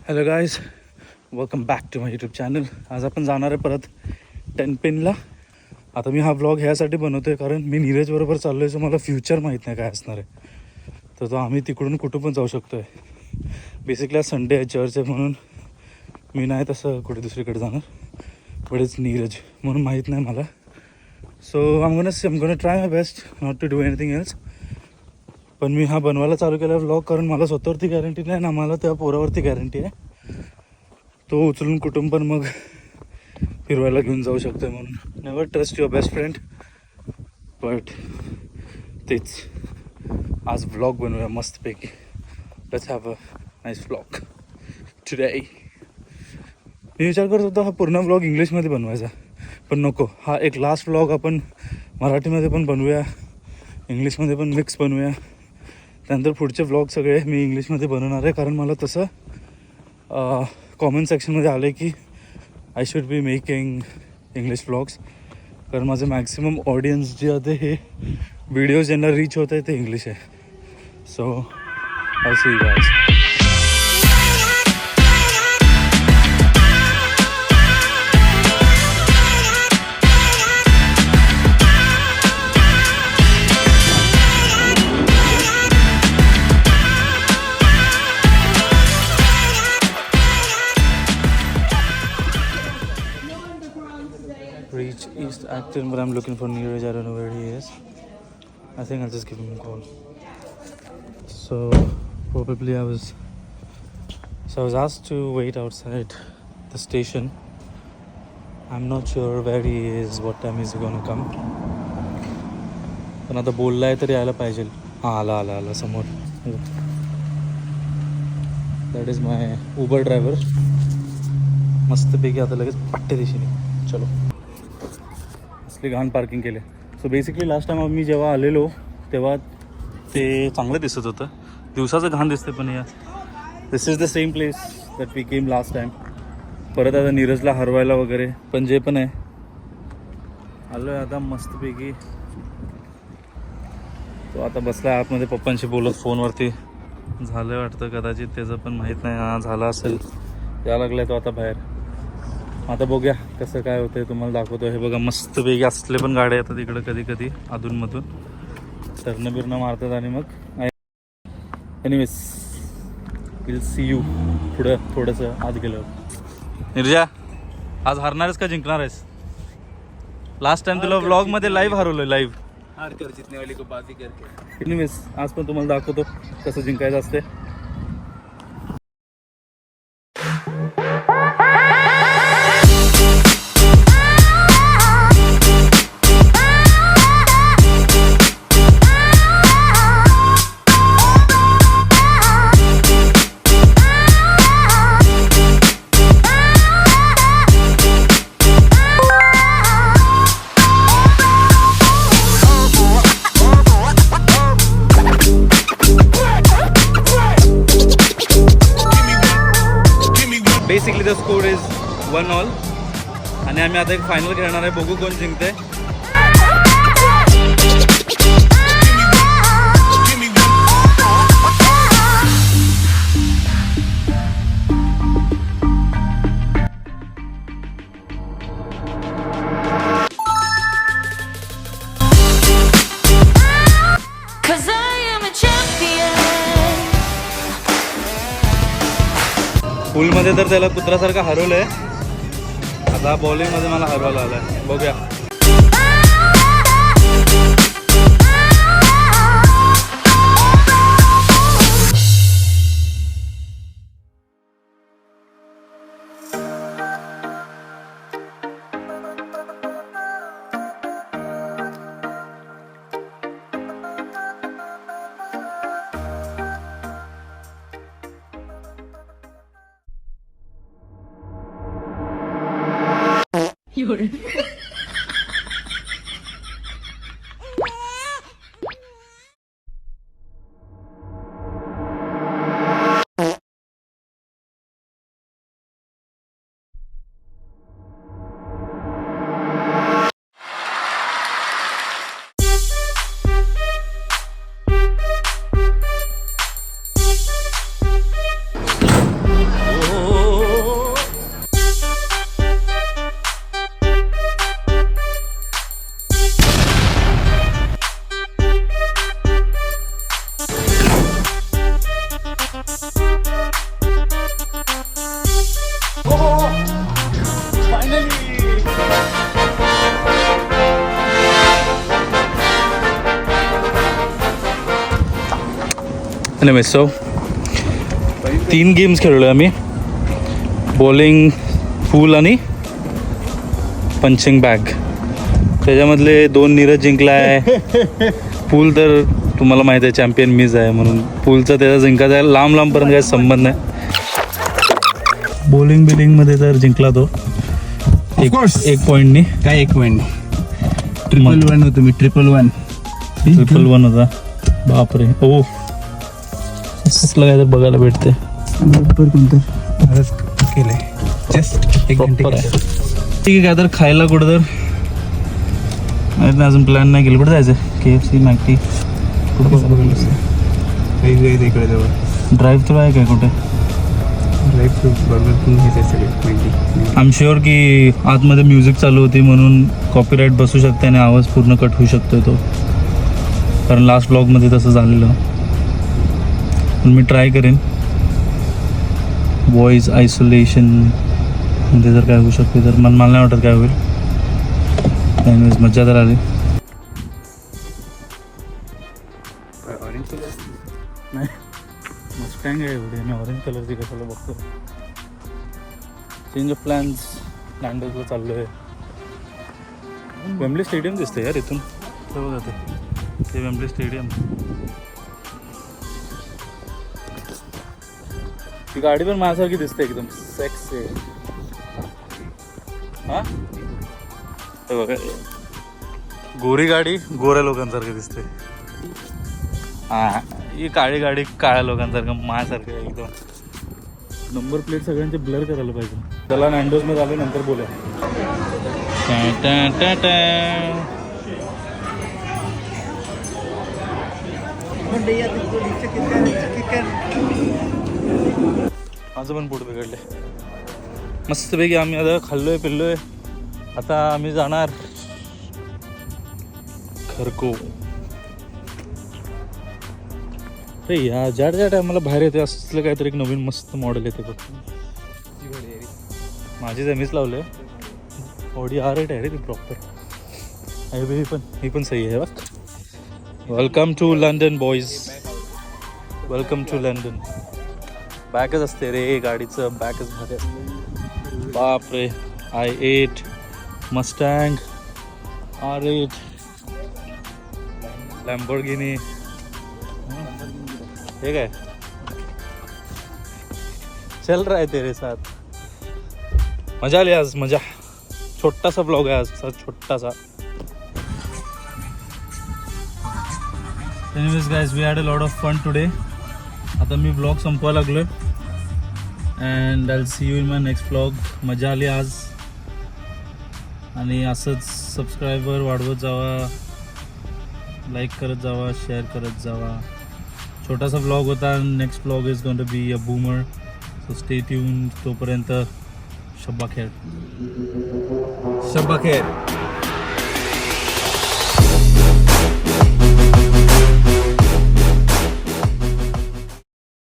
Hello guys, welcome back to my YouTube channel. आज आपण जाणार आहे परत टेनपिनला. आता मी हा ब्लॉग ह्यासाठी बनवतो आहे कारण मी नीरजबरोबर चाललो आहे, सो मला फ्युचर माहीत नाही काय असणार आहे. तर तो आम्ही तिकडून कुठं पण जाऊ शकतो आहे. बेसिकली आज संडे आहे, चर्च आहे, म्हणून मी नाही तसं कुठे दुसरीकडे जाणार. बट इट्स नीरज म्हणून माहीत नाही मला. So I'm gonna try my best not to do anything else. पण मी हा बनवायला चालू केला व्लॉग कारण मला स्वतःवरती गॅरंटी नाही ना, मला त्या पोरावरती गॅरंटी आहे. तो उचलून कुठून पण मग फिरवायला घेऊन जाऊ शकतो म्हणून. Never trust your best friend. But तेच आज व्लॉग बनवूया मस्तपैकी. Let's have a nice vlog today. मी विचार करत होतो हा पूर्ण व्लॉग इंग्लिशमध्ये बनवायचा, पण नको. हा एक लास्ट व्लॉग आपण मराठीमध्ये पण बनवूया, इंग्लिशमध्ये पण मिक्स बनवूया. त्यानंतर पुढचे व्लॉग सगळे मी इंग्लिशमध्ये बनवणार आहे, कारण मला तसं कॉमेंट सेक्शनमध्ये आलं आहे की I should be making English vlogs. कारण माझं मॅक्सिमम ऑडियन्स जे आहे हे व्हिडिओज ज्यांना रीच होत आहे ते इंग्लिश आहे. So I see you guys. Reach East Acton, but I'm looking for Neeraj. I don't know where he is. I think I'll just give him a call. So probably I was asked to wait outside the station. I'm not sure where he is, what time is he gonna come. पण आता बोललाय तरी यायला पाहिजे. हां, आला समोर. That is my Uber driver. मस्तपैकी आता लगेच पट्टे दिशेने. चलो. असली घाण पार्किंग केले. सो बेसिकली लास्ट टाइम मी जेव्हा आलेलो तेव्हा ते चांगलं दिसत होतं. दिवसाचं घाण दिसते, पण या this is the same place that we came last time. परत आता नीरजला हरवायला वगैरे, पण जे पण आहे आलो आहे आता मस्तपैकी. तो आता बसला आतमध्ये पप्पांशी बोलत फोनवरती. झालं वाटतं कदाचित, त्याचं पण माहीत नाही. हां, झालं असेल. या लागलाय तो आता बाहेर. आता बघूया कसं काय होतं आहे, तुम्हाला दाखवतो. हे बघा मस्तपैकी असले पण गाड्या येतात इकडं कधी कधी अधूनमधून. टर्न बिरणं मारतात आणि मग एनिवेज विल सी यू पुढं थोडंसं आत गेलं. निर्जा, आज हरणार आहेस का जिंकणार आहेस? लास्ट टाइम तुला व्लॉगमध्ये लाईव्ह हरवलं. लाईव्ह हार कर जितने वाली को बाजी करके. एनिवेज आज पण तुम्हाला दाखवतो कसं जिंकायचं असते. बेसिकली द स्कोर इज 1-1 आणि आम्ही आता एक फायनल खेळणार आहे. बघू कोण जिंकते. पूलमध्ये तर त्याला कुत्रासारखं हरवलं आहे. आता बॉलिंगमध्ये मला हरवायला आलं आहे. बघूया. नाही सो 3 गेम्स खेळलो आम्ही, बॉलिंग, पूल आणि पंचिंग बॅग. त्याच्यामधले 2 नीरज जिंकला आहे. पूल तर तुम्हाला माहिती आहे चॅम्पियन मीच आहे, म्हणून पूलचा त्याचा जिंकायचा आहे, लांबपर्यंत काही संबंध नाही. बॉलिंगमध्ये तर जिंकला तो एक पॉईंटनी. काय 1 पॉईंट 111 होतो मी. 111 होता. बापरे. ओ असलं काय तर बघायला भेटते. केलंय जस्ट 1 घंटे. प्रॉपर आहे. ठीक आहे, काय तर खायला कुठं तर माहित नाही, अजून प्लॅन नाही केलं. कुठं जायचं? KFC, मॅकडी कुठं इकडे जवळ ड्राईव्ह थ्रू आहे काय कुठे? आय एम शुअर की आतमध्ये म्युझिक चालू होती म्हणून कॉपीराईट बसू शकते आणि आवाज पूर्ण कट होऊ शकतो तो, कारण लास्ट व्लॉगमध्ये तसं झालेलं. पण मी ट्राय करेन व्हॉइस आयसोलेशनमध्ये जर काय होऊ शकते तर. मला नाही वाटत काय होईल. एनिवेज मज्जा तर आली. नाही मस्टँग आहे एवढी, मी ऑरेंज कलरची कशाला बघतो. Change of plans. नॅन्डोजला चाललो आहे. वेम्बली स्टेडियम दिसतं यार इथून. ते बघा ते वेम्बली स्टेडियम. ती गाडी पण माझ्यासारखी दिसते एकदम सेक्स आहे. हां हे बघा, गोरी गाडी गोऱ्या लोकांसारखी दिसते. हां ही काळी गाडी काळ्या लोकांसारखं माझ्यासारखं एकदम. नंबर प्लेट सगळ्यांचे ब्लर करायला पाहिजे. त्याला नॅन्डोजमध्ये आले नंतर बोला. माझं पण पोट बिघडले. मस्तपैकी आम्ही आता खाल्लोय पिल्लोय. आता आम्ही जाणार खरको. रे या ज्या टायमाला बाहेर येते असलं काहीतरी एक नवीन मस्त मॉडेल येते बघ. माझी जमीच लावले. ऑडी R8 आहे रे ती प्रॉपर. ही पण सही आहे बघ. Welcome to London boys. Welcome to London. बॅकच असते रे गाडीचं, बॅकच भारी असते. बापरे. i8 Mustang R8 Lamborghini. हे काय चल रहा है तेरे साथ. मजा आली आज, मजा. छोटासा ब्लॉग आहे आज, छोटासा. Anyways guys, we had a lot of fun today. आता मी ब्लॉग संपवायला लागलोय and I will see you in my next blog. मजा आली आज आणि असंच सबस्क्रायबर वाढवत जावा, लाईक करत जावा, शेअर करत जावा. छोटासा ब्लॉग होता. Next blog is going to be a boomer, so stay tune. तोपर्यंत शब्बा खैर. शब्बा खैर.